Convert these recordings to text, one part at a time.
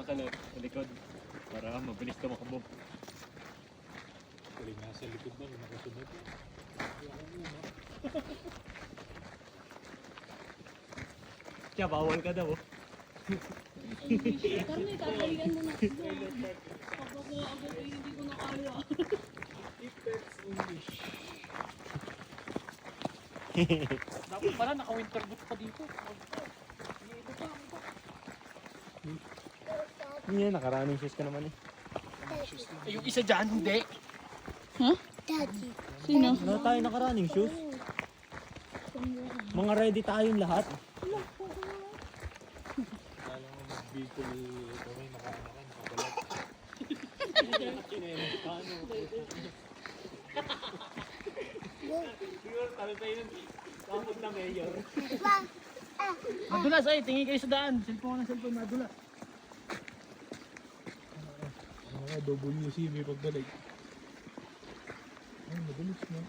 sa likod. Para mabilis ka makabog. Tuloy nasa likod ba, nakasunod. Kaya bawal ka daw. Karne, tatalian mo na. Kapag agad ay hindi ko na kaya. Dapat pala naka-winter boot pa dito. Hindi yan, nakaraming shoes ka naman eh. Yung isa dyan, hindi. Daddy. Sino? Wala tayo nakaraning shoes. Mga ready tayong lahat. Kala mo mag-vehicle kami, naka-ano ka, nakabalat. Siguro kami pa yun. Kapag na mayor. Madulas ay, tingin kayo sa daan. Cellphone na cellphone, madulas. Mga WC may pagbalik. Ay, madulas na.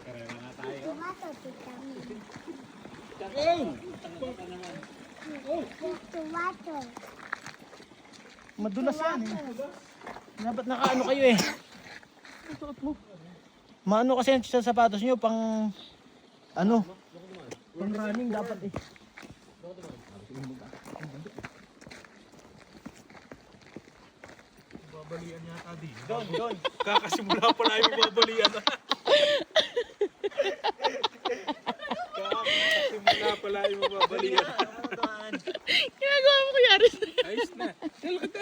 Kaya na nga tayo. Tomato, vitamin. Tomato. Madulas yan eh. Dapat nakaano kayo eh. Suot mo. Maano kasi yung sa sapatos nyo pang ano? Pang running dapat eh. Babalian yata din. Doon. Kakasimula pa na yung babalian. Kakasimula pala yung babalian. Ginagawa mo kuya Aris. Ayos na. Talaga